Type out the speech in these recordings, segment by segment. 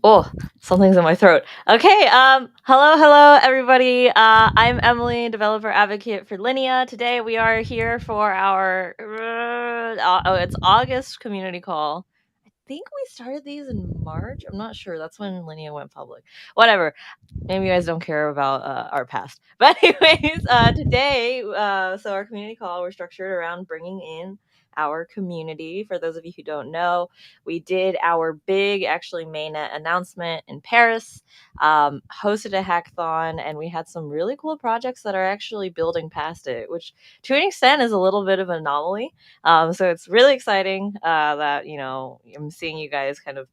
Oh, something's in my throat. Okay, hello, everybody. I'm Emily, developer advocate for Linea. Today we are here for our it's August community call. I think we started these in March. I'm not sure. That's when Linea went public. Whatever. Maybe you guys don't care about our past. But anyways, today, so our community call, we're structured around bringing in our community. For those of you who don't know, we did our big, actually, mainnet announcement in Paris, hosted a hackathon, and we had some really cool projects that are actually building past it, which to an extent is a little bit of an anomaly. So it's really exciting that, I'm seeing you guys kind of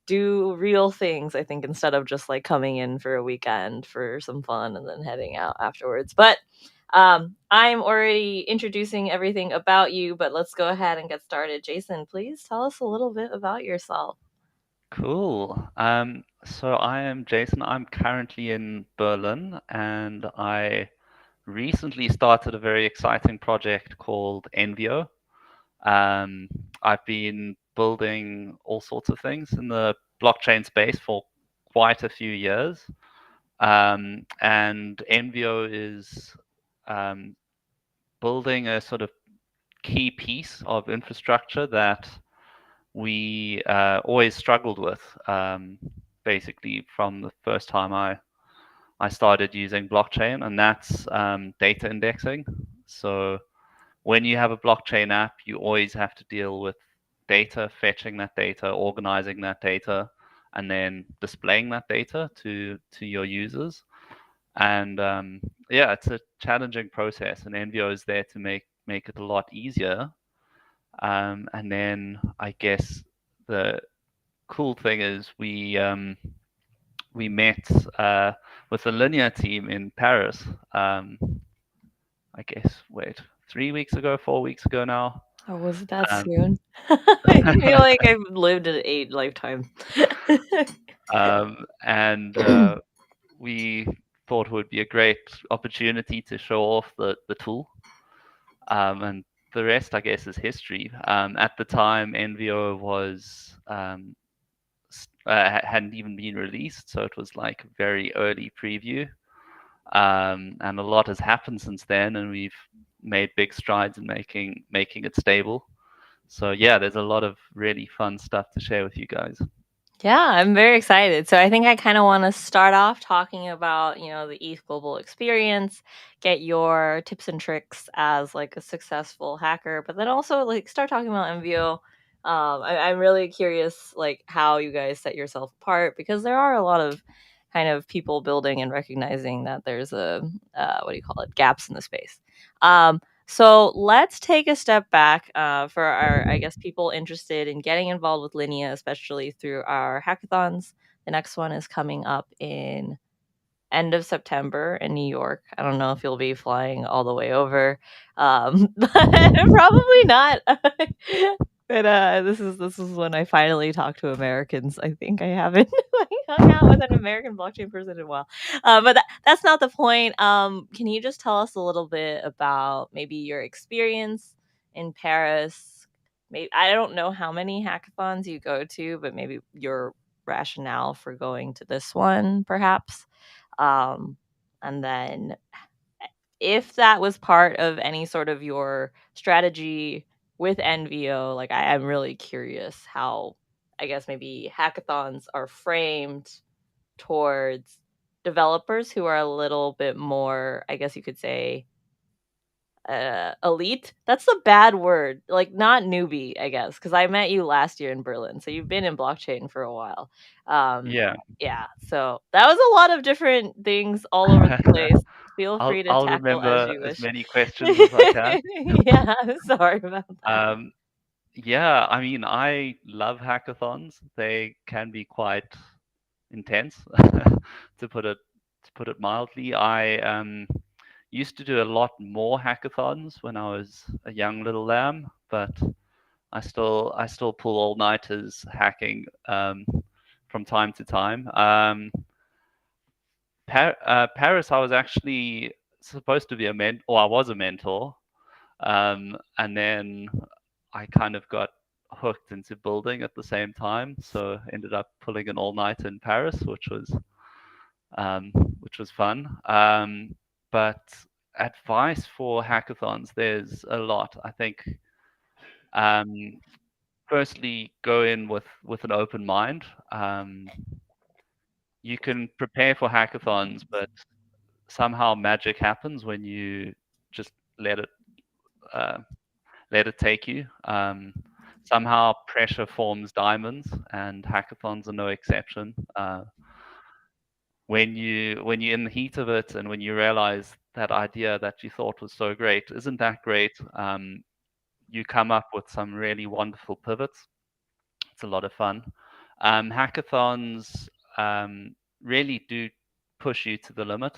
do real things, I think, instead of just like coming in for a weekend for some fun and then heading out afterwards. But I'm already introducing everything about you, but let's go ahead and get started. Jason, please tell us a little bit about yourself. Cool. So I am Jason. I'm currently in Berlin, and I recently started a very exciting project called Envio. Um, I've been building all sorts of things in the blockchain space for quite a few years. And Envio is um, building a sort of key piece of infrastructure that we always struggled with, basically from the first time I started using blockchain, and that's data indexing. So when you have a blockchain app, you always have to deal with data, fetching that data, organizing that data, and then displaying that data to your users. And yeah, it's a challenging process, and Envio is there to make it a lot easier. And then I guess the cool thing is we met with the Linea team in Paris. I guess 3 weeks ago, 4 weeks ago now. Oh, was it that Um, soon? I feel like I've lived an 8 lifetime. and we thought it would be a great opportunity to show off the tool. And the rest, I guess, is history. At the time, NVO was hadn't even been released, so it was like a very early preview. And a lot has happened since then, and we've made big strides in making it stable. So yeah, there's a lot of really fun stuff to share with you guys. Yeah, I'm very excited. So I think I kind of want to start off talking about, the ETH Global experience, get your tips and tricks as like a successful hacker, but then also like start talking about MVO. I'm really curious like how you guys set yourself apart because there are a lot of kind of people building and recognizing that there's a what do you call it, gaps in the space. So let's take a step back for our, I guess, people interested in getting involved with Linea, especially through our hackathons. The next one is coming up in end of September in New York. I don't know if you'll be flying all the way over, but probably not. But this is when I finally talk to Americans. I think I haven't like, hung out with an American blockchain person in a while. But that's not the point. Can you just tell us a little bit about maybe your experience in Paris? Maybe I don't know how many hackathons you go to, but maybe your rationale for going to this one, perhaps. Um, and then if that was part of any sort of your strategy with NVO, like I'm really curious how I guess maybe hackathons are framed towards developers who are a little bit more, I guess you could say, elite. That's a bad word. Like not newbie, I guess, because I met you last year in Berlin, so you've been in blockchain for a while. Um, Yeah. yeah, so that was a lot of different things all over the place. Feel free to I'll tackle as remember you as wish. many questions as I can. Yeah, I'm sorry about that. Um, yeah, I mean, I love hackathons. They can be quite intense, to put it mildly. I used to do a lot more hackathons when I was a young little lamb, but I still pull all nighters hacking from time to time. Paris, I was actually supposed to be or I was a mentor, and then I kind of got hooked into building at the same time. So ended up pulling an all-nighter in Paris, um, which was fun. But advice for hackathons, there's a lot. I think um, firstly, go in with an open mind. You can prepare for hackathons, but somehow magic happens when you just let it uh, let it take you. Somehow pressure forms diamonds, and hackathons are no exception. When you're in the heat of it, and when you realize that idea that you thought was so great isn't that great, you come up with some really wonderful pivots. It's a lot of fun. Hackathons really do push you to the limit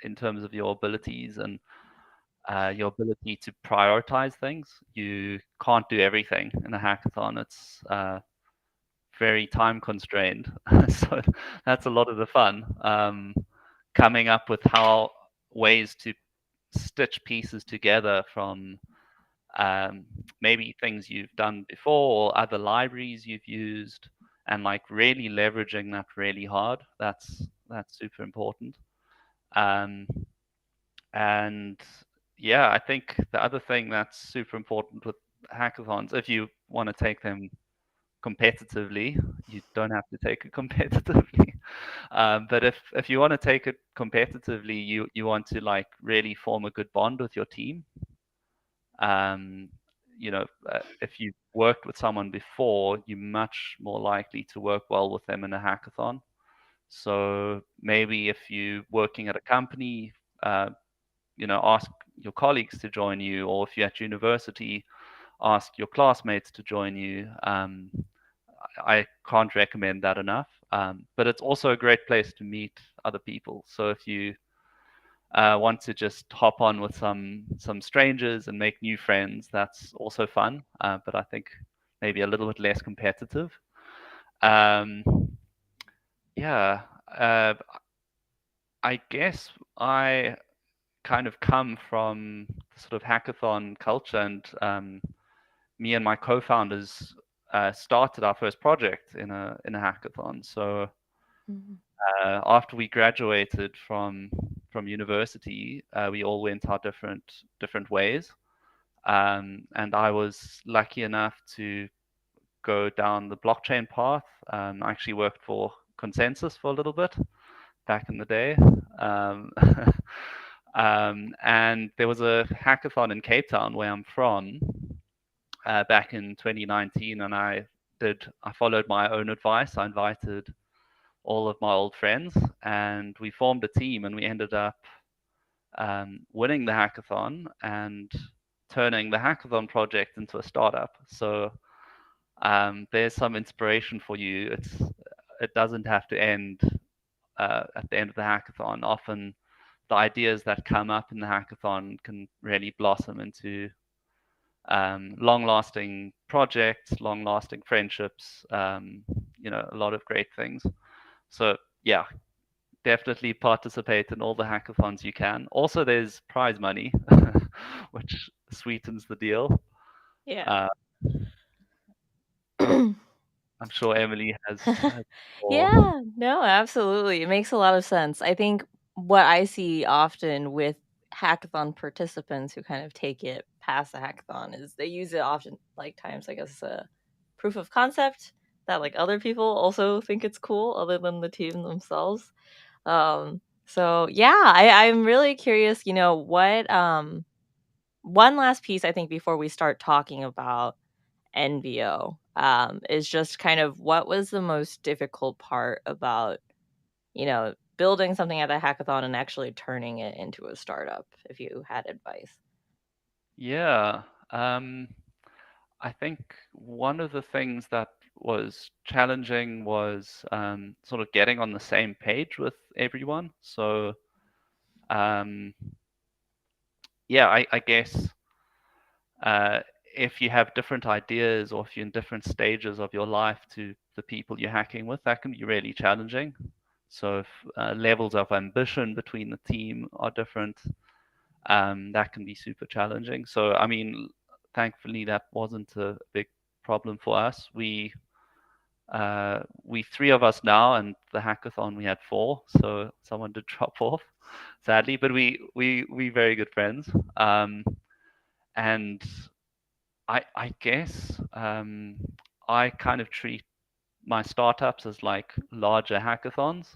in terms of your abilities and your ability to prioritize things. You can't do everything in a hackathon. It's very time constrained. So that's a lot of the fun. Coming up with how ways to stitch pieces together from um, maybe things you've done before or other libraries you've used, and like really leveraging that really hard. That's super important. Um, and yeah, I think the other thing that's super important with hackathons, if you want to take them competitively, you don't have to take it competitively. But if you want to take it competitively, you want to like really form a good bond with your team. Um, if you've worked with someone before, you're much more likely to work well with them in a hackathon. So maybe if you're working at a company, uh, ask your colleagues to join you, or if you're at university, ask your classmates to join you. I can't recommend that enough. But it's also a great place to meet other people. So if you want to just hop on with some strangers and make new friends, that's also fun. But I think maybe a little bit less competitive. Um, yeah, I guess I kind of come from sort of hackathon culture, and me and my co-founders started our first project in a hackathon. So Mhm. after we graduated from university, we all went our different ways. And I was lucky enough to go down the blockchain path. I actually worked for Consensus for a little bit back in the day. Um, and there was a hackathon in Cape Town, where I'm from, back in 2019, and I followed my own advice. I invited all of my old friends, and we formed a team, and we ended up winning the hackathon and turning the hackathon project into a startup. So there's some inspiration for you. It doesn't have to end at the end of the hackathon. Often the ideas that come up in the hackathon can really blossom into long-lasting projects, long-lasting friendships. A lot of great things. So yeah, definitely participate in all the hackathons you can. Also, there's prize money, which sweetens the deal. Yeah. Uh, I'm sure Emily has more. Yeah, no, absolutely. It makes a lot of sense. I think what I see often with hackathon participants who kind of take it past the hackathon is they use it often like times like as a proof of concept that like other people also think it's cool other than the team themselves. So yeah, I'm really curious, what one last piece I think before we start talking about NVO, is just kind of what was the most difficult part about, building something at the hackathon and actually turning it into a startup, if you had advice? Yeah. I think one of the things that was challenging was sort of getting on the same page with everyone. So, um, yeah, I guess uh, if you have different ideas, or if you're in different stages of your life to the people you're hacking with, that can be really challenging. So if levels of ambition between the team are different, that can be super challenging. So I mean, thankfully that wasn't a big problem for us. We three of us now, and the hackathon we had four, so someone did drop off, sadly. But we very good friends, and I guess I kind of treat my startups as like larger hackathons,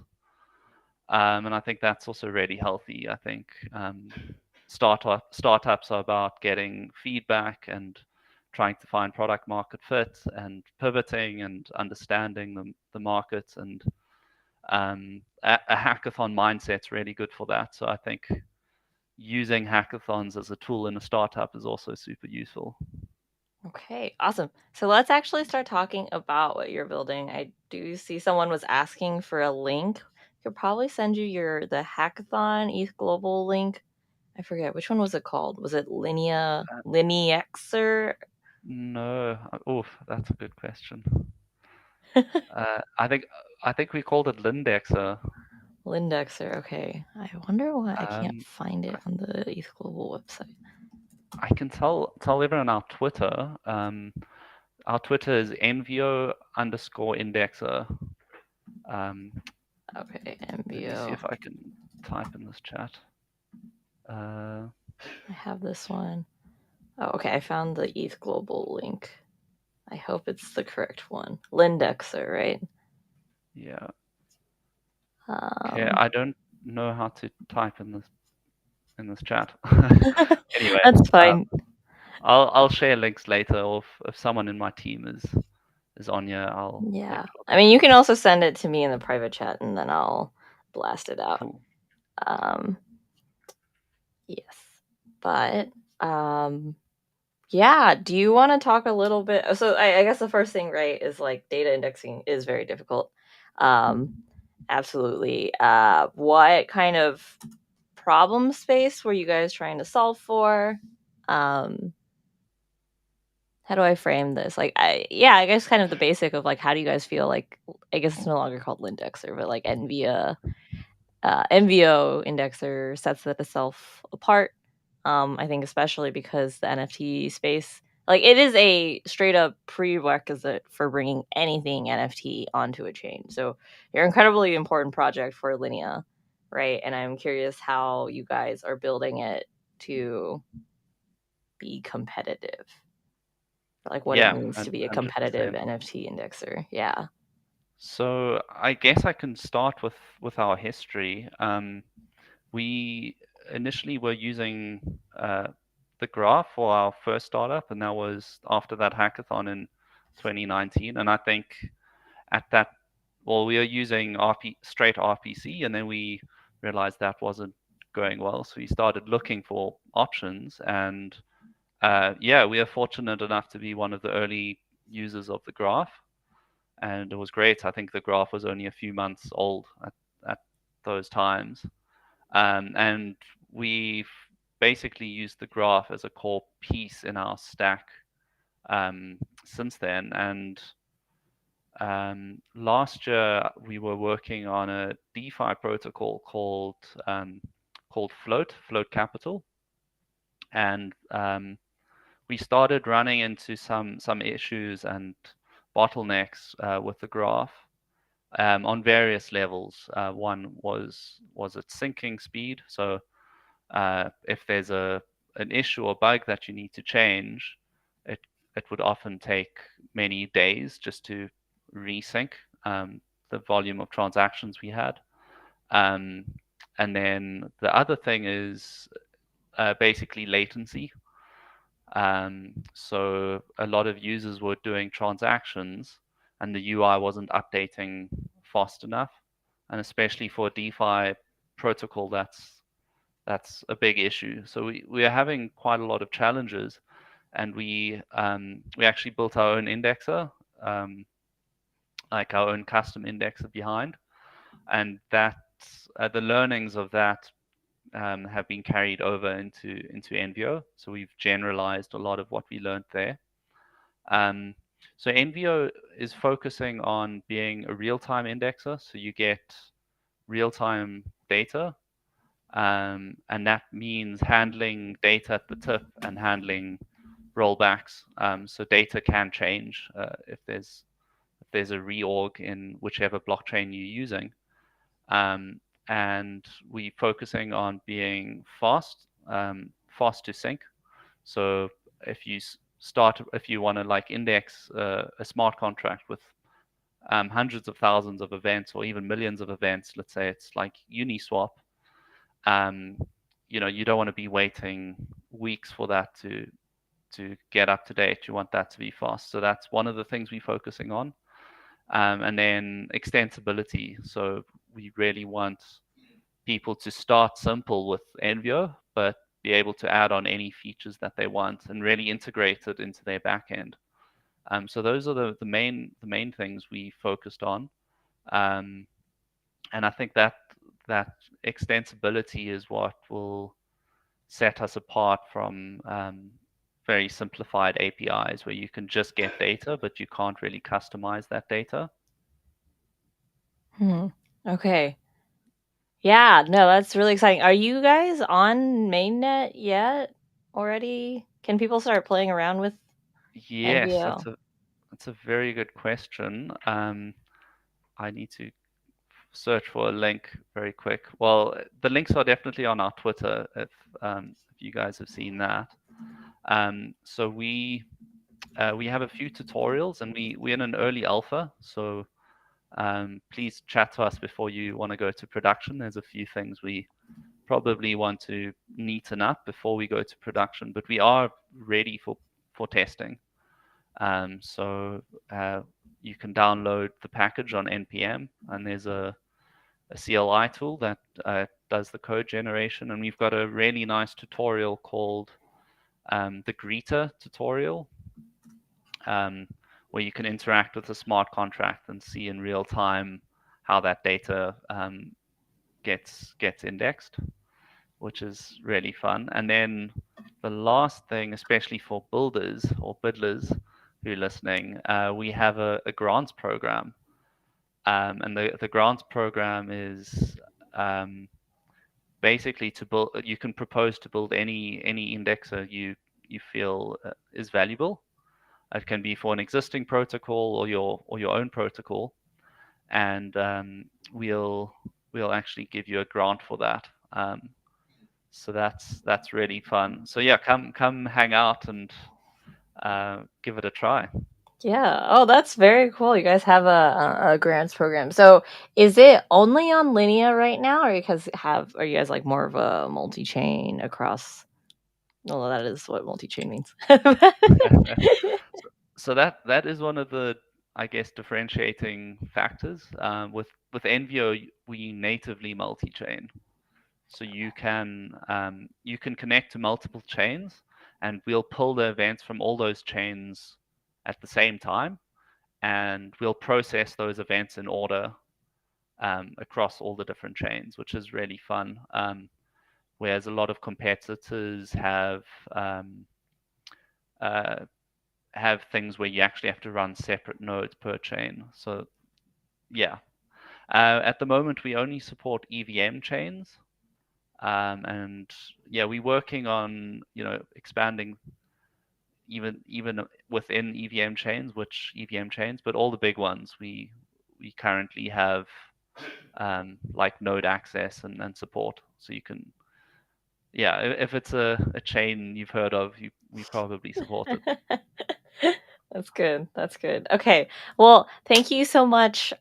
and I think that's also really healthy. I think startups are about getting feedback and trying to find product market fit and pivoting and understanding the markets, and a hackathon mindset's really good for that. So I think using hackathons as a tool in a startup is also super useful. Okay, awesome. So let's actually start talking about what you're building. I do see someone was asking for a link. I could probably send you the hackathon ETH Global link. I forget which one was it called. Was it Uh, Lineaxer? no, oh, that's a good question. I think we called it Lindexer. Lindexer. Okay. I wonder why I can't Um, find it on the ETH Global website. I can tell everyone our Twitter. Our Twitter is envio_indexer. Um, Okay, Let me see MBO. if I can type in this chat. Uh, I have this one. Oh, okay. I found the ETH Global link. I hope it's the correct one. Lindexer, right? yeah. Okay, Um, I don't know how to type in this chat. Anyway, that's uh, fine. I'll share links later, or if someone in my team is on here, they Yeah. can look I up. mean, you can also send it to me in the private chat and then I'll blast it out. Cool. Um, yes. But yeah, do you want to talk a little bit? So I guess the first thing, right, is like data indexing is very difficult. Um, absolutely. What kind of problem space were you guys trying to solve for? Um, how do I frame this? Like, I guess kind of the basic of like, how do you guys feel like? I guess it's no longer called Lindexer, but like NVO indexer sets itself apart. I think especially because the NFT space, like, it is a straight up prerequisite for bringing anything NFT onto a chain. So you're an incredibly important project for Linea, right? And I'm curious how you guys are building it to be competitive, like what it Yeah, means to be a competitive 100%. NFT indexer. Yeah. So I guess I can start with our history. We initially were using the graph for our first startup, and that was after that hackathon in 2019. And I think at that, well, we were using straight RPC, and then we realized that wasn't going well. So we started looking for options, and yeah, we are fortunate enough to be one of the early users of the graph, and it was great. I think the graph was only a few months old at those times, and we've basically used the graph as a core piece in our stack since then. And last year we were working on a DeFi protocol called Float Capital, and we started running into some issues and bottlenecks with the graph on various levels. One was its syncing speed. So if there's an issue or bug that you need to change, it it would often take many days just to resync the volume of transactions we had. Um, and then the other thing is basically latency. So a lot of users were doing transactions and the UI wasn't updating fast enough. And especially for a DeFi protocol, that's a big issue. So we are having quite a lot of challenges, and we actually built our own indexer, um, like our own custom indexer behind, and that the learnings of that have been carried over into NVO. So we've generalized a lot of what we learned there. Um, so NVO is focusing on being a real-time indexer. So you get real-time data, and that means handling data at the tip and handling rollbacks. So data can change if there's a reorg in whichever blockchain you're using. And we focusing on being fast to sync. So if you if you want to like index a smart contract with hundreds of thousands of events or even millions of events, let's say it's like Uniswap, um, you don't want to be waiting weeks for that to get up to date. You want that to be fast. So that's one of the things we're focusing on. And then extensibility. So we really want people to start simple with Envio, but be able to add on any features that they want and really integrate it into their backend. So those are the main things we focused on. Um, and I think that extensibility is what will set us apart from very simplified APIs where you can just get data, but you can't really customize that data. Okay. Yeah, no, that's really exciting. Are you guys on mainnet yet already? Can people start playing around with Yes, NVO? that's a very good question. I need to search for a link very quick. Well, the links are definitely on our Twitter if you guys have seen that. So we have a few tutorials and we're in an early alpha. So please chat to us before you want to go to production. There's a few things we probably want to neaten up before we go to production, but we are ready for testing. So you can download the package on npm, and there's a CLI tool that does the code generation, and we've got a really nice tutorial called the greeter tutorial, um, where you can interact with a smart contract and see in real time how that data gets indexed, which is really fun. And then the last thing, especially for builders or bidlers who are listening, we have a grants program. And the grants program is basically to build. You can propose to build any indexer you feel is valuable. It can be for an existing protocol or your own protocol, and we'll actually give you a grant for that. So that's really fun. So yeah, come hang out and give it a try. Yeah. Oh, that's very cool. You guys have a grants program. So, is it only on Linea right now, or are you guys like more of a multi-chain across? Well, that is what multi-chain means. So that is one of the, I guess, differentiating factors. With Envio, we natively multi-chain, so you can connect to multiple chains, and we'll pull the events from all those chains at the same time, and we'll process those events in order across all the different chains, which is really fun. Whereas a lot of competitors uh, have things where you actually have to run separate nodes per chain. So yeah, at the moment we only support EVM chains, and yeah, we're working on expanding even within EVM chains, which EVM chains, but all the big ones we currently have like node access and support, so you can yeah, if it's a chain you've heard of, we probably support it. That's good. That's good. Okay. Well, thank you so much.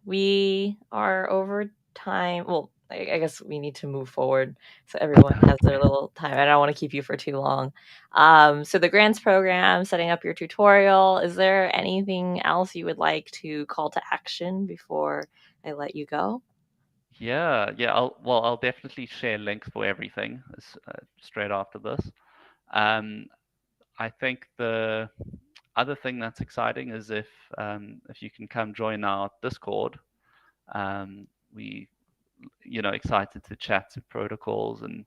We are over time. Well, I guess we need to move forward so everyone has their Okay. little time. I don't want to keep you for too long. So the grants program, setting up your tutorial. Is there anything else you would like to call to action before I let you go? Yeah. I'll definitely share links for everything straight after this. Um, I think the other thing that's exciting is if you can come join our Discord. We excited to chat to protocols and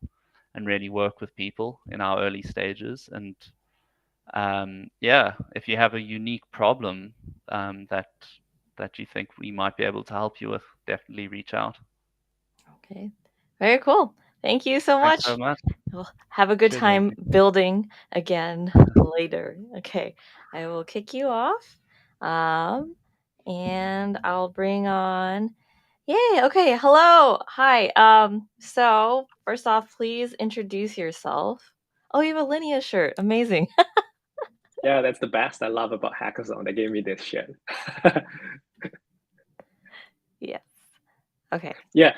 really work with people in our early stages. And yeah, if you have a unique problem that you think we might be able to help you with, definitely reach out. Okay. Very cool. Thank you so Thanks so much. much. We'll have a good Cheers, time Amy. building again later. Okay, I will kick you off. Um, and I'll bring on. Yay, okay. Hello. Hi. So first off, please introduce yourself. Oh, you have a Linea shirt. Amazing. Yeah, that's the best I love about Hackathon. They gave me this shit. Yes. Okay. Yeah.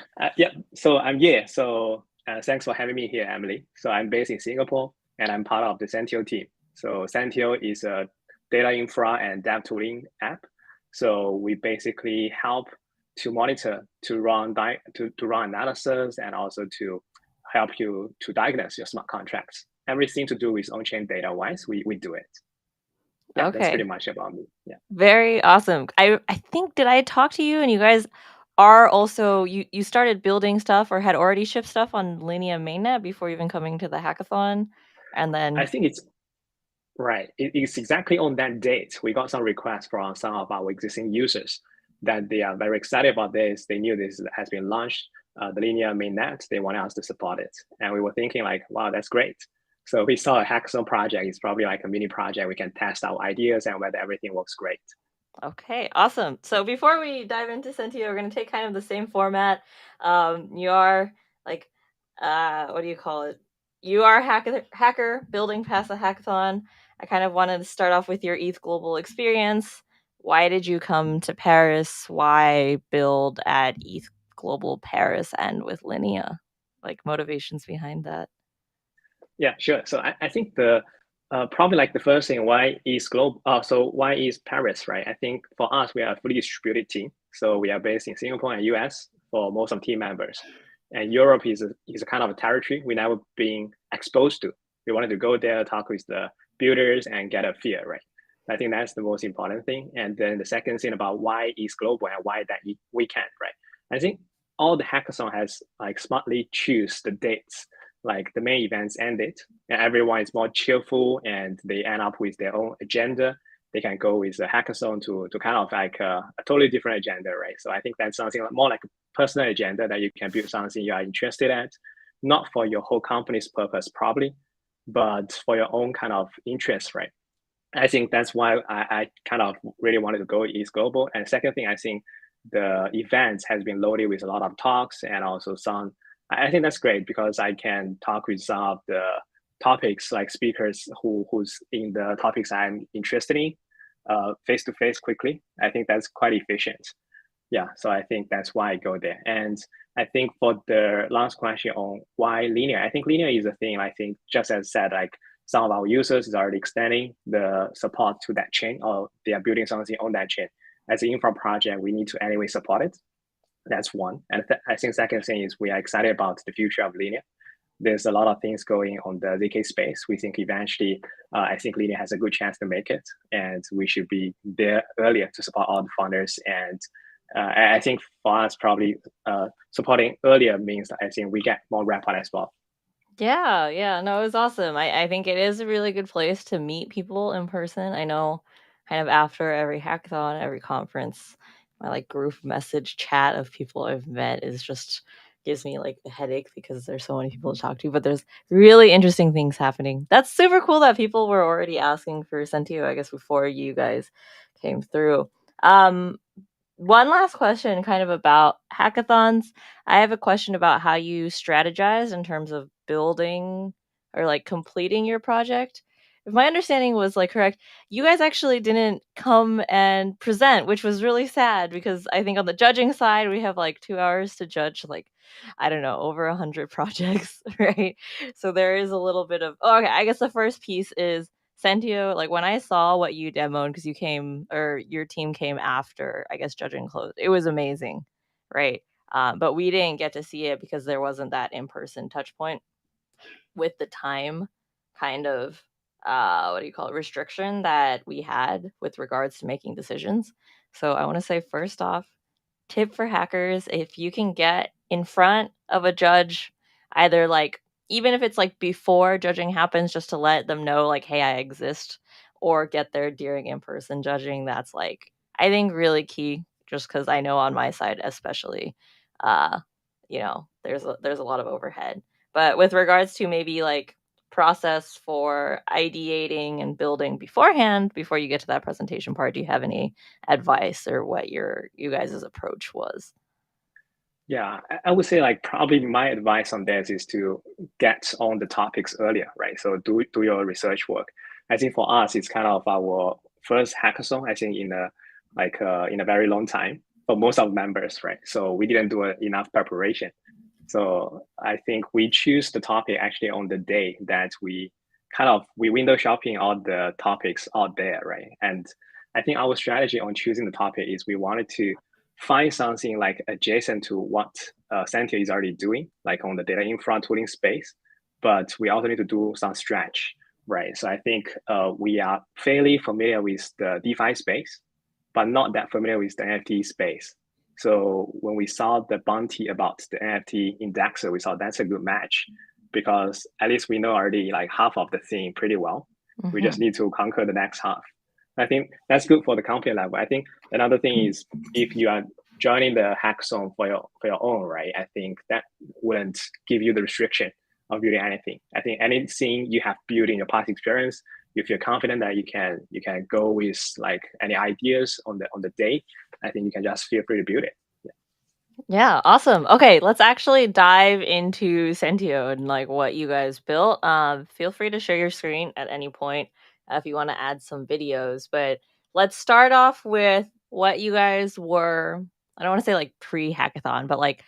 So I'm Ye. So thanks for having me here, Emily. So I'm based in Singapore, and I'm part of the Sentio team. So Sentio is a data infra and dev tooling app. So we basically help to monitor, to run analysis, and also to help you to diagnose your smart contracts. Everything to do with on-chain data wise, we do it. Yeah, that's pretty Okay. much about me. Yeah. Very awesome. I think did I talk to you and you guys are also you started building stuff or had already shipped stuff on Linea Mainnet before even coming to the hackathon? And I then think it's right. It's exactly on that date. We got some requests from some of our existing users that they are very excited about this. They knew this has been launched, the Linea Mainnet. They wanted us to support it. And we were thinking like, wow, that's great. So we saw a hackathon project. It's probably like a mini project. We can test our ideas and whether everything works great. okay, awesome. So before we dive into Sentio, we're gonna take kind of the same format. You are like what do you call it? You are hacker building past a hackathon. I kind of wanted to start off with your ETH Global experience. Why did you come to Paris? Why build at ETH Global Paris and with Linea? Like motivations behind that. Yeah, sure. So I think the probably like the first thing, why is global? So why is Paris, right? I think for us, we are a fully distributed team. So we are based in Singapore and US for most of team members, and Europe is a kind of a territory we never been exposed to. We wanted to go there, talk with the builders, and get a feel, right? I think that's the most important thing. And then the second thing about why is global and why that we can, right? I think all the hackathon has like smartly choose the dates like the main events ended and everyone is more cheerful and they end up with their own agenda. They can go with a hackathon to kind of like a totally different agenda, right? So I think that's something more like a personal agenda that you can build something you are interested at, not for your whole company's purpose probably, but for your own kind of interest, right? I think that's why I kind of really wanted to go East Global. And second thing, I think the event has been loaded with a lot of talks and also some. I think that's great because I can talk with some of the topics like speakers who's in the topics I'm interested in face to face quickly. I think that's quite efficient. Yeah, so I think that's why I go there. And I think for the last question on why linear, I think linear is a thing. I think just as said, like some of our users is already extending the support to that chain, or they are building something on that chain. As an infra project, we need to anyway support it. That's one. And I think second thing is we are excited about the future of linear. There's a lot of things going on the ZK space. We think eventually, I think linear has a good chance to make it, and we should be there earlier to support all the founders. And I think for us, probably supporting earlier means that I think we get more rapport as well. Yeah, yeah, no, it was awesome. I think it is a really good place to meet people in person. I know kind of after every hackathon, every conference, my like group message chat of people I've met is just gives me like a headache because there's so many people to talk to, but there's really interesting things happening. That's super cool that people were already asking for Sentio, I guess, before you guys came through. Um, One last question kind of about hackathons. I have a question about how you strategize in terms of building or like completing your project. If my understanding was like correct, you guys actually didn't come and present, which was really sad because I think on the judging side, we have like 2 hours to judge like, I don't know, over 100 projects, right? So there is a little bit of, oh, okay, I guess the first piece is Sentio, like when I saw what you demoed, because you came or your team came after, I guess, judging closed, it was amazing, right? But we didn't get to see it because there wasn't that in-person touch point with the time kind of what do you call it, restriction that we had with regards to making decisions. So I want to say first off, tip for hackers, if you can get in front of a judge, either like even if it's like before judging happens, just to let them know like, hey, I exist, or get there during in-person judging, that's like I think really key, just because I know on my side especially, uh there's a lot of overhead. But with regards to maybe like process for ideating and building beforehand, before you get to that presentation part, do you have any advice or what you guys' approach was? Yeah, I would say like probably my advice on this is to get on the topics earlier, right? So do your research work. I think for us, it's kind of our first hackathon, I think in a very long time for most of members, right? So we didn't do enough preparation. So I think we choose the topic actually on the day that we window shopping all the topics out there, right? And I think our strategy on choosing the topic is we wanted to find something like adjacent to what Sentio is already doing, like on the data infra tooling space, but we also need to do some stretch, right? So I think we are fairly familiar with the DeFi space, but not that familiar with the NFT space. So when we saw the bounty about the NFT indexer, we thought that's a good match because at least we know already like half of the thing pretty well. Mm-hmm. We just need to conquer the next half. I think that's good for the company level. I think another thing is if you are joining the hackathon for your own, right? I think that wouldn't give you the restriction of building anything. I think anything you have built in your past experience, you feel confident that you can go with like any ideas on the day. I think you can just feel free to build it. Yeah, awesome. Okay, let's actually dive into Sentio and like what you guys built. Feel free to share your screen at any point if you want to add some videos. But let's start off with what you guys were. I don't want to say like pre-hackathon, but like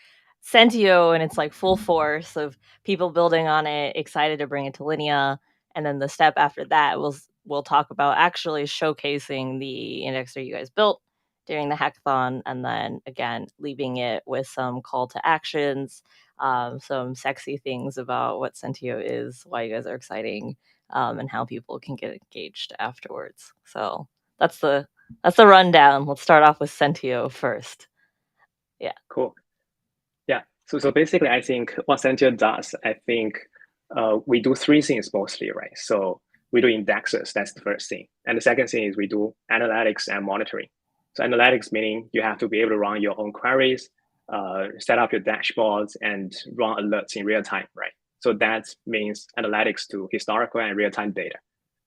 Sentio and it's like full force of people building on it, excited to bring it to Linea. And then the step after that, we'll talk about actually showcasing the indexer you guys built during the hackathon, and then again leaving it with some call to actions, some sexy things about what Sentio is, why you guys are exciting, and how people can get engaged afterwards. So that's the rundown. Let's start off with Sentio first. Yeah. Cool. Yeah. So basically, I think what Sentio does, I think we do three things mostly, right? So we do indexes. That's the first thing, and the second thing is we do analytics and monitoring. So analytics meaning you have to be able to run your own queries, set up your dashboards, and run alerts in real time, right? So that means analytics to historical and real time data,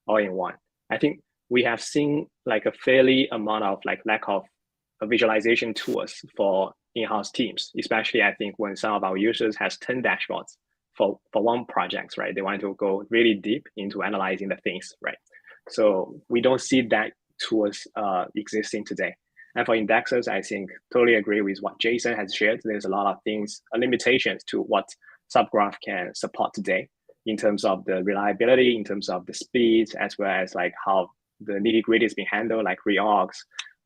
all in one. I think we have seen like a fairly amount of like lack of visualization tools for in-house teams, especially I think when some of our users has 10 dashboards for one project, right? They want to go really deep into analyzing the things, right? So we don't see that tools existing today. And for indexers, I think totally agree with what Jason has shared. There's a lot of things, limitations to what Subgraph can support today in terms of the reliability, in terms of the speed, as well as like how the nitty gritty is being handled, like reorgs,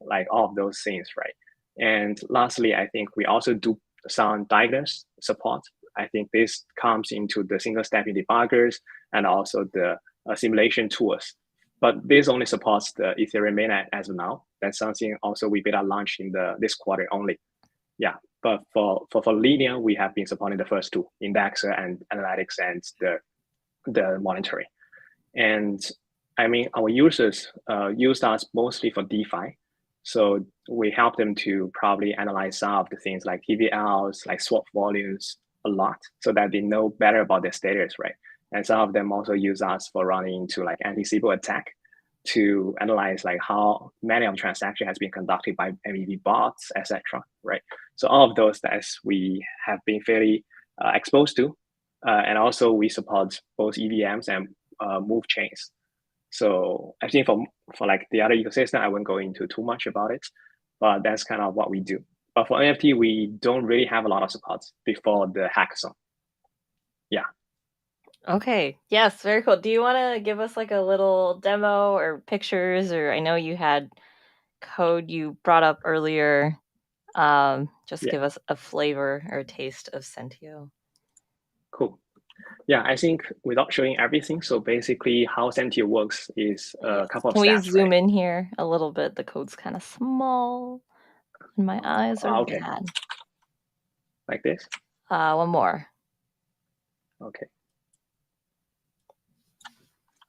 like all of those things, right? And lastly, I think we also do some diagnosis support. I think this comes into the single step debuggers and also the simulation tools. But this only supports the Ethereum mainnet as of now. That's something also we beta launched in this quarter only. Yeah, but for Linea, we have been supporting the first two, indexer and analytics and the monitoring. And I mean, our users use us mostly for DeFi. So we help them to probably analyze some of the things like TVLs, like swap volumes a lot so that they know better about their status, right? And some of them also use us for running into like anti-SIBO attack to analyze like how many of transaction has been conducted by MEV bots, etc. Right? So all of those that we have been fairly exposed to. And also we support both EVMs and move chains. So I think for like the other ecosystem, I won't go into too much about it, but that's kind of what we do. But for NFT, we don't really have a lot of support before the hackathon. Yeah. Okay. Yes, very cool. Do you want to give us like a little demo or pictures? Or I know you had code you brought up earlier. Just give us a flavor or a taste of Sentio. Cool. Yeah, I think without showing everything, so basically how Sentio works is a couple of steps. Can we zoom in here a little bit? The code's kind of small and my eyes are bad. Like this? One more. Okay.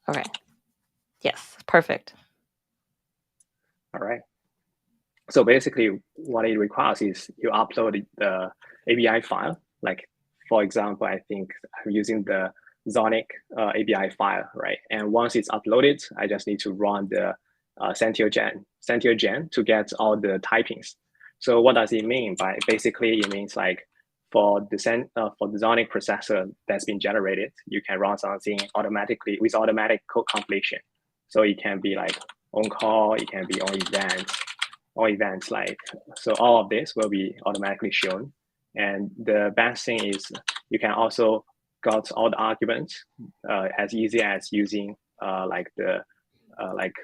Okay. Yes, perfect. All right. So basically what it requires is you upload the API file, like for example, I think I'm using the Zonic API file, right? And once it's uploaded, I just need to run the Sentio gen to get all the typings. So what does it mean? By basically, it means like for the Zonic processor that's been generated, you can run something automatically with automatic code completion. So it can be like on call, it can be on events like, so all of this will be automatically shown. And the best thing is you can also got all the arguments as easy as using like the like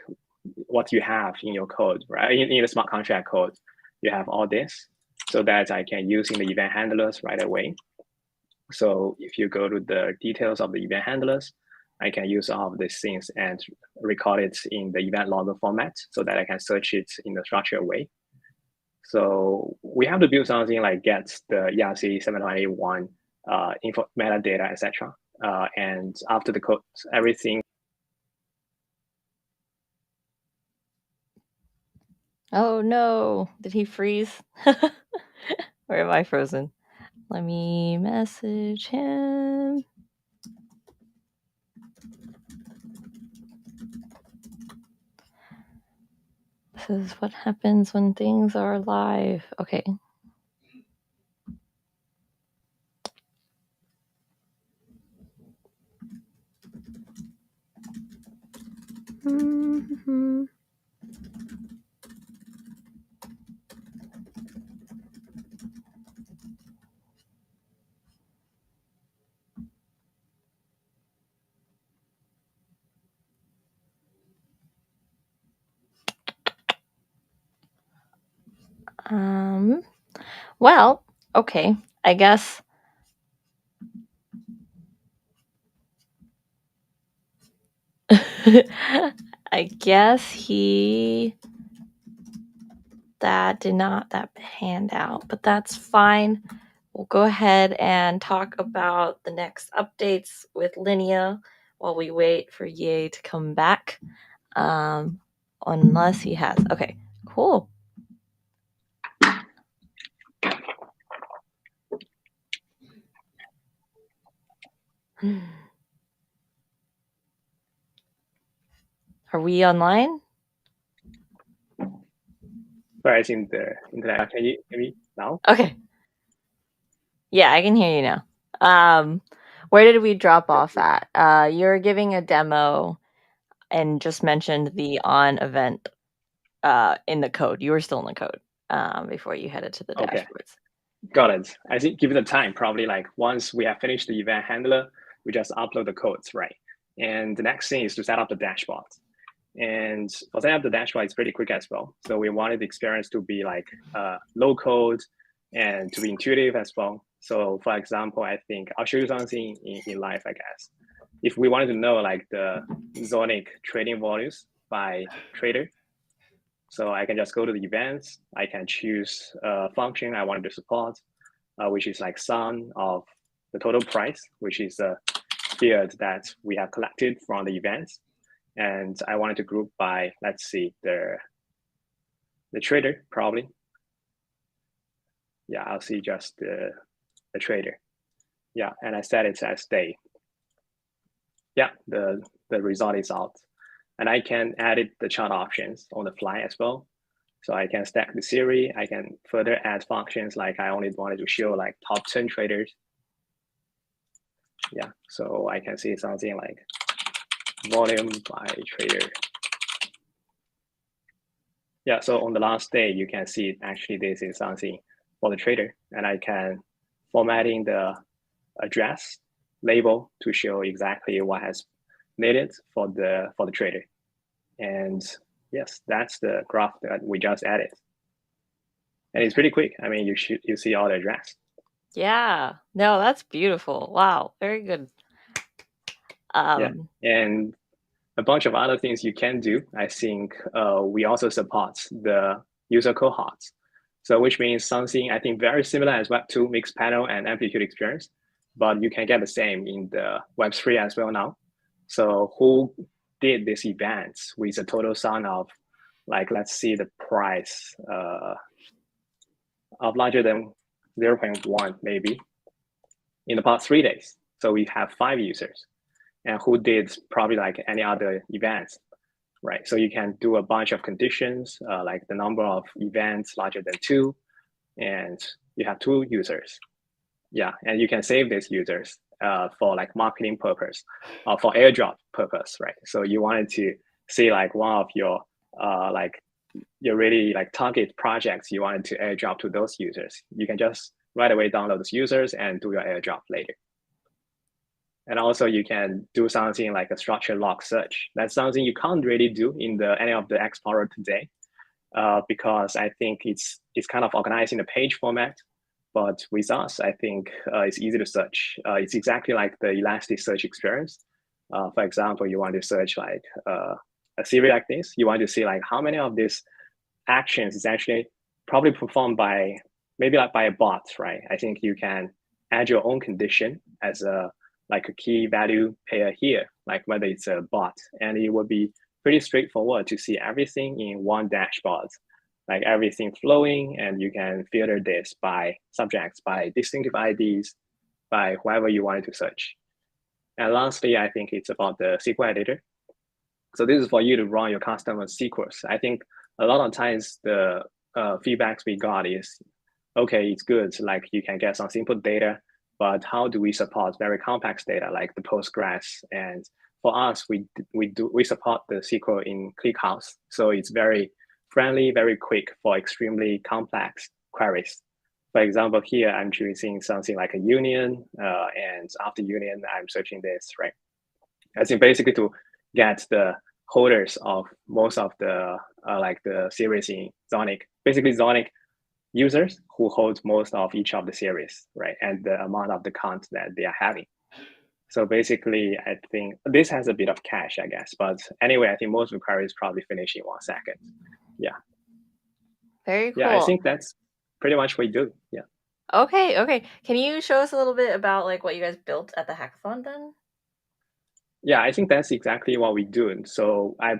what you have in your code, right? In the smart contract code, you have all this so that I can use in the event handlers right away. So if you go to the details of the event handlers, I can use all of these things and record it in the event logger format so that I can search it in a structured way. So we have to build something like get the ERC 781 info metadata, etc. And after the code, everything. Oh no, did he freeze? Or am I frozen? Let me message him. This is what happens when things are live. Okay. Mm-hmm. Well, okay, I guess. I guess that did not, that panned out, but that's fine. We'll go ahead and talk about the next updates with Linea while we wait for Ye to come back. Unless he has. Okay, cool. Are we online? Sorry, it's in the internet. Can you hear me now? Okay. Yeah, I can hear you now. Where did we drop off at? You're giving a demo and just mentioned the on event in the code. You were still in the code before you headed to the dashboards. Got it. I think given the time, probably like once we have finished the event handler, we just upload the codes, right? And the next thing is to set up the dashboard. And for setting up the dashboard, it's pretty quick as well. So we wanted the experience to be like low code and to be intuitive as well. So for example, I think I'll show you something in live, I guess. If we wanted to know like the Zonic trading volumes by trader, so I can just go to the events. I can choose a function I wanted to support, which is like sum of the total price, which is a field that we have collected from the events. And I wanted to group by, let's see, the trader probably. Yeah, I'll see just the trader. Yeah, and I set it as day. Yeah, the result is out. And I can edit the chart options on the fly as well. So I can stack the series. I can further add functions like I only wanted to show like top 10 traders. Yeah, so I can see something like volume by trader. Yeah, so on the last day, you can see actually this is something for the trader, and I can formatting the address label to show exactly what has needed for the trader. And yes, that's the graph that we just added. And it's pretty quick. I mean, you see all the address. Yeah, no, that's beautiful. Wow, very good. Yeah, and a bunch of other things you can do. I think we also support the user cohorts. So which means something I think very similar as Web2 mixed panel and amplitude experience, but you can get the same in the Web3 as well now. So who did this event with a total sum of like, let's see the price of larger than 0.1 maybe. in about 3 days. So we have 5 users, and who did probably like any other events, right? So you can do a bunch of conditions, like the number of events larger than 2, and you have 2 users. Yeah, and you can save these users for like marketing purpose or for airdrop purpose, right? So you wanted to see like one of your like your really like target projects you wanted to airdrop to those users. You can just right away download those users and do your airdrop later. And also you can do something like a structured log search. That's something you can't really do in any of the Explorer today, because I think it's kind of organized in a page format. But with us, I think it's easy to search. It's exactly like the Elasticsearch experience. For example, you want to search like a series like this. You want to see like how many of these actions is actually probably performed by maybe like by a bot, right? I think you can add your own condition as a like a key value pair here, like whether it's a bot, and it will be pretty straightforward to see everything in one dashboard, like everything flowing, and you can filter this by subjects, by distinctive IDs, by whoever you wanted to search. And lastly, I think it's about the SQL editor. So this is for you to run your customer SQLs. I think a lot of times the feedbacks we got is, okay, it's good, like you can get some simple data, but how do we support very complex data like the Postgres? And for us, we support the SQL in ClickHouse, so it's very friendly, very quick for extremely complex queries. For example, here I'm choosing something like a union, and after union, I'm searching this, right? I think basically to get the holders of most of the like the series in Zonic, basically Zonic users who hold most of each of the series, right? And the amount of the count that they are having. So basically, I think this has a bit of cache, I guess. But anyway, I think most of the queries probably finish in 1 second. Yeah. Very cool. Yeah, I think that's pretty much what we do. Yeah. Okay. Can you show us a little bit about like what you guys built at the hackathon then? Yeah, I think that's exactly what we do. So I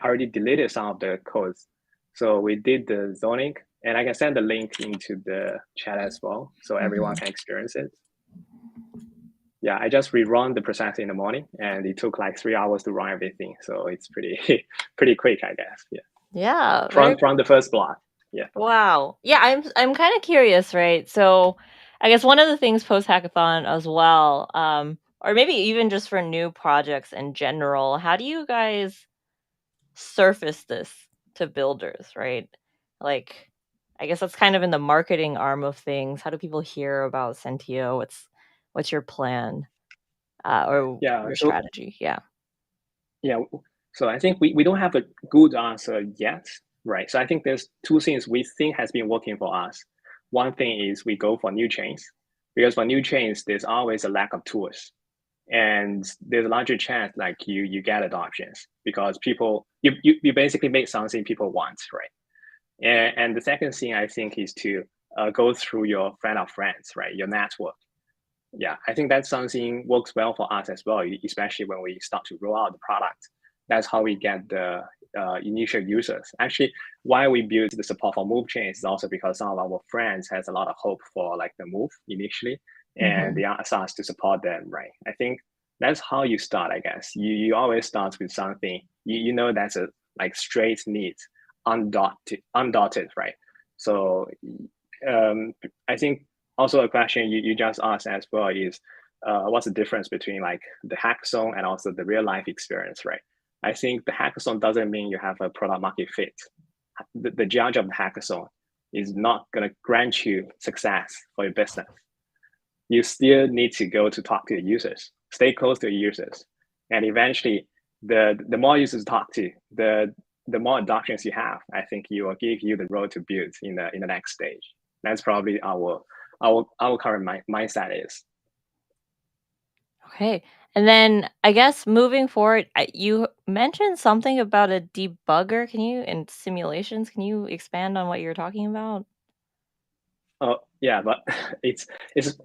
already deleted some of the codes. So we did the zoning, and I can send the link into the chat as well, so everyone can experience it. Yeah, I just rerun the process in the morning, and it took like 3 hours to run everything. So it's pretty pretty quick, I guess. Yeah. Yeah. From the first block. Yeah. Wow. Yeah, I'm kind of curious, right? So I guess one of the things post hackathon as well, or maybe even just for new projects in general, how do you guys surface this to builders, right? Like, I guess that's kind of in the marketing arm of things. How do people hear about Sentio? What's your plan, or Yeah. your So strategy? Yeah. yeah, so I think we don't have a good answer yet, right? So I think there's 2 things we think has been working for us. One thing is we go for new chains, because for new chains, there's always a lack of tools. And there's a larger chance like you get adoptions because people, you basically make something people want, right? And the second thing I think is to go through your friend of friends, right? Your network. Yeah, I think that's something works well for us as well, especially when we start to roll out the product. That's how we get the initial users. Actually, why we built the support for move chains is also because some of our friends has a lot of hope for like the move initially, and they asked us to support them, right? I think that's how you start, I guess. You always start with something, you know that's a like straight need, undotted, right? So I think also a question you just asked as well is what's the difference between like the hackathon and also the real life experience, right? I think the hackathon doesn't mean you have a product market fit. The judge of the hackathon is not going to grant you success for your business. You still need to go to talk to the users, stay close to the users, and eventually the more users talk to, the more adoptions you have. I think it will give you the road to build in the next stage. That's probably our current mindset is. Okay. And then I guess moving forward, you mentioned something about a debugger. And simulations, can you expand on what you're talking about? Oh yeah, but it's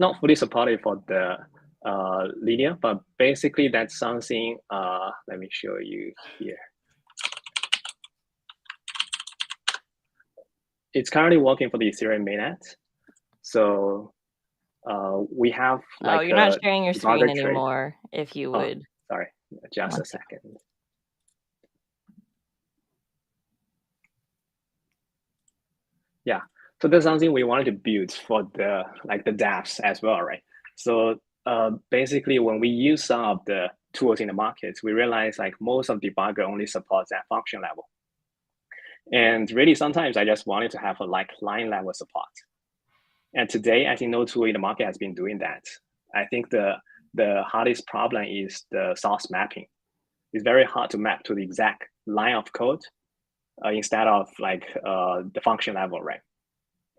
not fully supported for the Linea, but basically that's something. Let me show you here. It's currently working for the Ethereum mainnet. So We have Oh, like you're not a sharing your screen debugger tray. anymore, if you Oh, would sorry, just want a to. second. Yeah, so that's something we wanted to build for the devs as well, right? So basically, when we use some of the tools in the market, we realize like most of debugger only supports that function level. And really, sometimes I just wanted to have a like line level support. And today, I think no tool in the market has been doing that. I think the hardest problem is the source mapping. It's very hard to map to the exact line of code instead of like the function level, right?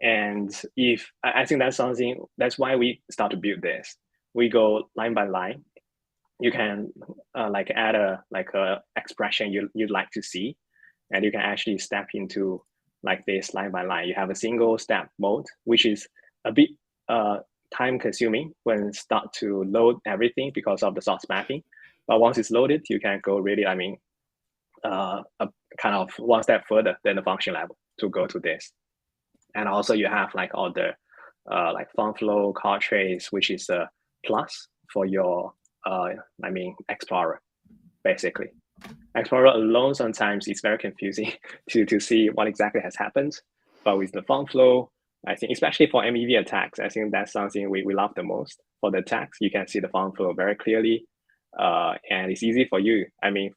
And if I think that's something, that's why we start to build this. We go line by line. You can like add a expression you'd like to see, and you can actually step into like this line by line. You have a single step mode, which is a bit time consuming when start to load everything because of the source mapping. But once it's loaded, you can go really, I mean, a kind of one step further than the function level to go to this. And also you have like all the like font flow, card trace, which is a plus for your, I mean, Explorer, basically. Explorer alone sometimes it's very confusing to see what exactly has happened. But with the font flow, I think especially for MEV attacks, I think that's something we love the most. For the attacks, you can see the font flow very clearly, and it's easy for you. I mean,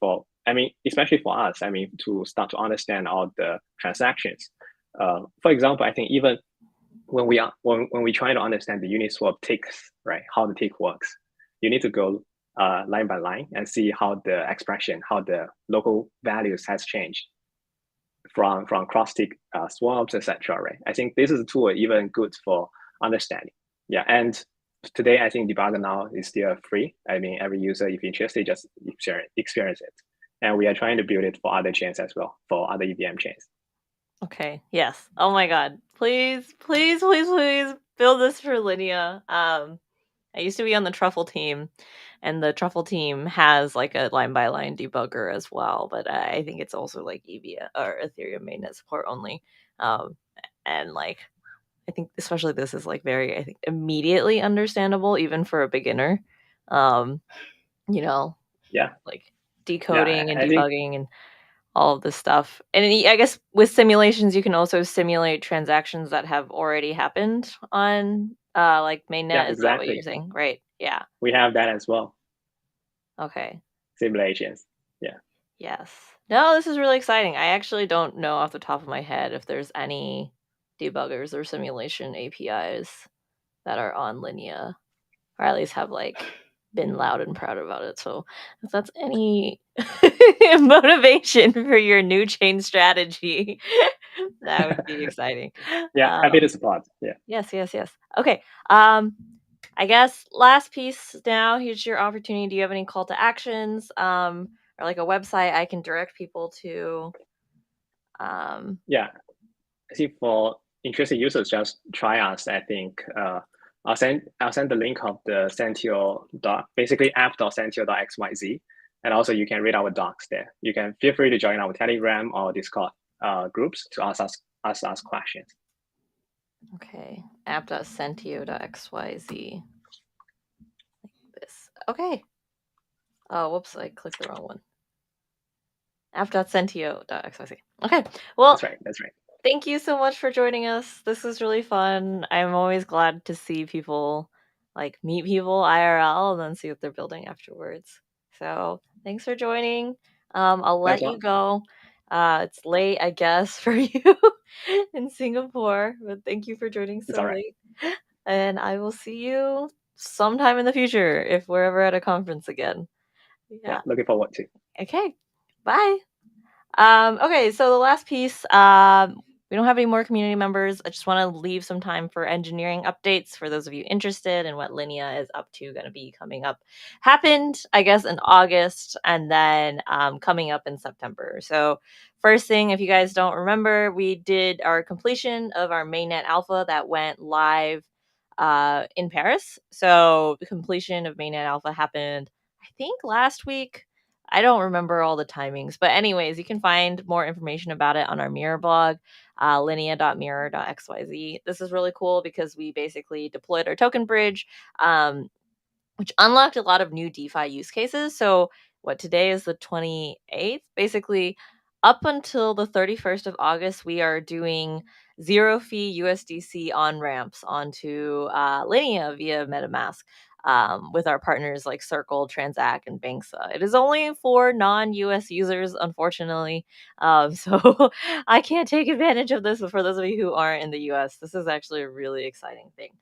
especially for us, I mean, to start to understand all the transactions. For example, I think even when we try to understand the Uniswap ticks, right, how the tick works, you need to go line by line and see how the expression, how the local values has changed from cross tick swaps, etc. Right? I think this is a tool even good for understanding. Yeah, and today I think debugger now is still free. I mean, every user, if interested, just experience it. And we are trying to build it for other chains as well, for other EVM chains. Okay. Yes. Oh my God. Please, please, please, please build this for Linea. I used to be on the Truffle team, and the Truffle team has like a line by line debugger as well. But I think it's also like EVM or Ethereum mainnet support only. And like I think especially this is like very, I think, immediately understandable even for a beginner. You know, Yeah. like decoding and I think debugging and all of this stuff. And I guess with simulations, you can also simulate transactions that have already happened on like mainnet. yeah, Is that what you're exactly. saying? Right. Yeah. We have that as well. Okay. Simulations. Yeah. Yes. No, this is really exciting. I actually don't know off the top of my head if there's any debuggers or simulation APIs that are on Linea, or at least have like been loud and proud about it. So if that's any motivation for your new chain strategy, that would be exciting. Yeah, happy to support. Yeah. Yes, yes, yes. Okay. I guess last piece now, here's your opportunity. Do you have any call to actions? Or like a website I can direct people to? Yeah. I think for interested users, just try us. I think I'll send the link of the Sentio doc, basically app.sentio.xyz, and also you can read our docs there. You can feel free to join our Telegram or Discord groups to ask questions. Okay, app.sentio.xyz. Like this. Okay. Oh, whoops, I clicked the wrong one. app.sentio.xyz. Okay. Well, That's right. thank you so much for joining us. This was really fun. I'm always glad to see people, like meet people IRL and then see what they're building afterwards. So thanks for joining. I'll let you go. It's late, I guess, for you in Singapore, but thank you for joining so late. And I will see you sometime in the future if we're ever at a conference again. Yeah, looking forward to. Okay. Bye. Okay, so the last piece, we don't have any more community members. I just want to leave some time for engineering updates for those of you interested in what Linea is up to, going to be coming up. Happened, I guess, in August, and then coming up in September. So first thing, if you guys don't remember, we did our completion of our mainnet alpha that went live in Paris. So the completion of mainnet alpha happened, I think, last week. I don't remember all the timings, but anyways, you can find more information about it on our Mirror blog, linea.mirror.xyz. This is really cool because we basically deployed our token bridge, which unlocked a lot of new DeFi use cases. So what today is the 28th, basically up until the 31st of August, we are doing zero fee USDC on ramps onto Linea via MetaMask. With our partners like Circle, Transact, and Banksa. It is only for non-US users, unfortunately. So I can't take advantage of this. But for those of you who aren't in the US, this is actually a really exciting thing.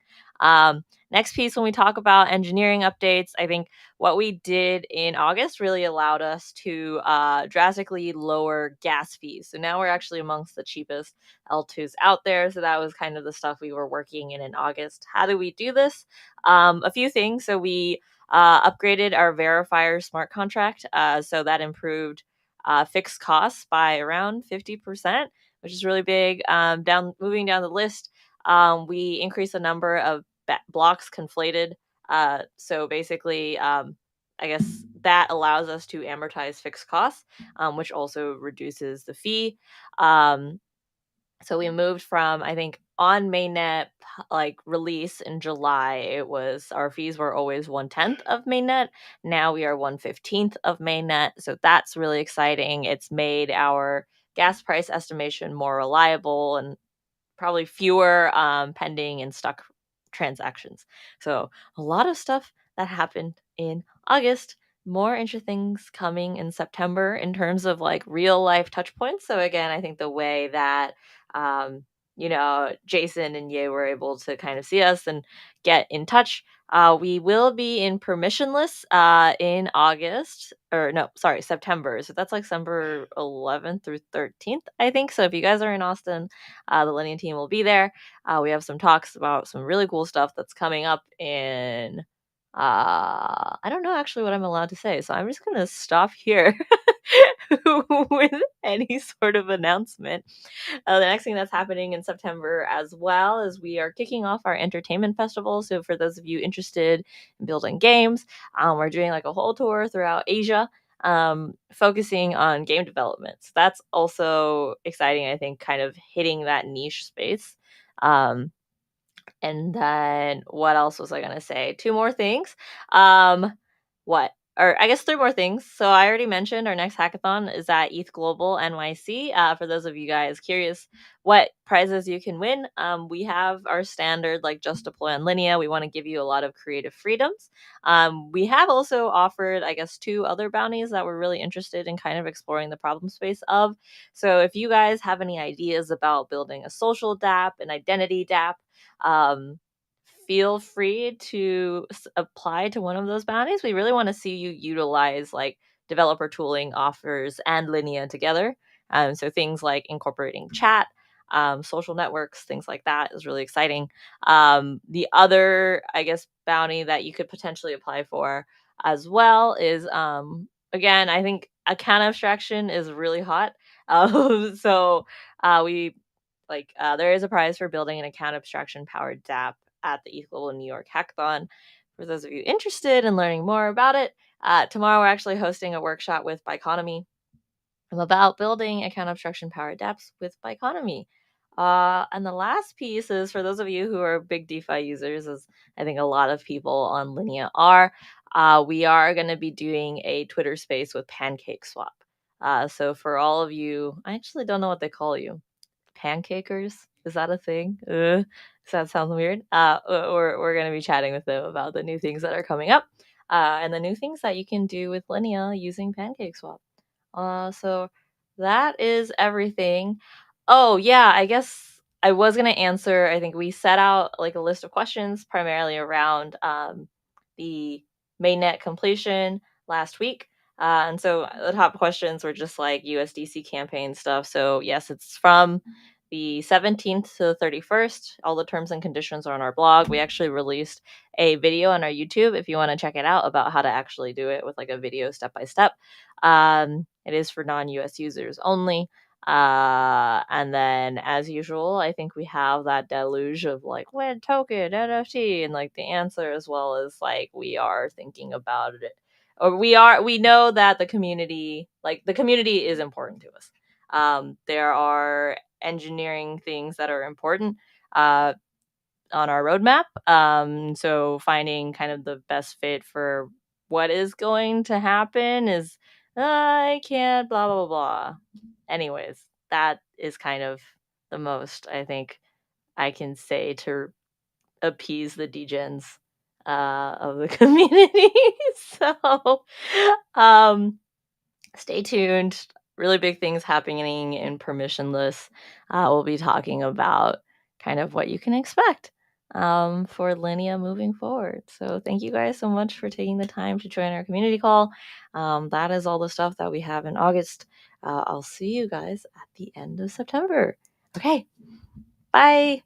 Next piece, when we talk about engineering updates, I think what we did in August really allowed us to drastically lower gas fees. So now we're actually amongst the cheapest L2s out there. So that was kind of the stuff we were working in August. How do we do this? A few things. So we upgraded our verifier smart contract. So that improved fixed costs by around 50%, which is really big. Moving down the list, we increased the number of blocks conflated. So basically, I guess that allows us to amortize fixed costs, which also reduces the fee. So we moved from, I think, on mainnet like release in July, it was our fees were always 1/10 of mainnet. Now we are 1/15 of mainnet. So that's really exciting. It's made our gas price estimation more reliable and probably fewer pending and stuck transactions. So a lot of stuff that happened in August. More interesting things coming in September in terms of like real life touch points. So again, I think the way that Jason and Ye were able to kind of see us and get in touch. We will be in permissionless in August, or no, sorry, September. So that's like September 11th through 13th, I think. So if you guys are in Austin, the Linea team will be there. We have some talks about some really cool stuff that's coming up in. I don't know actually what I'm allowed to say, so I'm just gonna stop here with any sort of announcement. The next thing that's happening in September as well is we are kicking off our entertainment festival. So for those of you interested in building games, we're doing like a whole tour throughout Asia, focusing on game development. So that's also exciting, I think, kind of hitting that niche space. And then what else was I gonna say? Two more things. What? Or I guess three more things. So I already mentioned our next hackathon is at EthGlobal NYC. For those of you guys curious what prizes you can win, we have our standard like just deploy on Linea. We want to give you a lot of creative freedoms. We have also offered, I guess, two other bounties that we're really interested in kind of exploring the problem space of. So if you guys have any ideas about building a social DApp, an identity DApp, feel free to apply to one of those bounties. We really want to see you utilize like developer tooling offers and Linea together. So things like incorporating chat, social networks, things like that is really exciting. The other, I guess, bounty that you could potentially apply for as well is, again, I think account abstraction is really hot. So we there is a prize for building an account abstraction powered dApp at the EthGlobal New York Hackathon. For those of you interested in learning more about it, tomorrow we're actually hosting a workshop with Biconomy about building account abstraction powered dApps with Biconomy. And the last piece is for those of you who are big DeFi users, as I think a lot of people on Linea are, we are going to be doing a Twitter space with PancakeSwap. So for all of you, I actually don't know what they call you. Pancakers? Is that a thing? Does that sound weird? We're going to be chatting with them about the new things that are coming up and the new things that you can do with Linea using PancakeSwap. So that is everything. Oh, yeah, I guess I was going to answer. I think we set out like a list of questions primarily around the mainnet completion last week. And so the top questions were just like USDC campaign stuff. So yes, it's from the 17th to the 31st. All the terms and conditions are on our blog. We actually released a video on our YouTube if you want to check it out about how to actually do it with like a video step by step. It is for non-US users only. And then as usual, I think we have that deluge of like when token, NFT, and like the answer, as well as like we are thinking about it or we know that the community is important to us. There are engineering things that are important on our roadmap. So finding kind of the best fit for what is going to happen is I can't blah blah blah. Anyways, that is kind of the most I think I can say to appease the degens of the community. So stay tuned. Really big things happening in permissionless. We'll be talking about kind of what you can expect for Linea moving forward. So thank you guys so much for taking the time to join our community call. That is all the stuff that we have in August. I'll see you guys at the end of September. Okay, bye.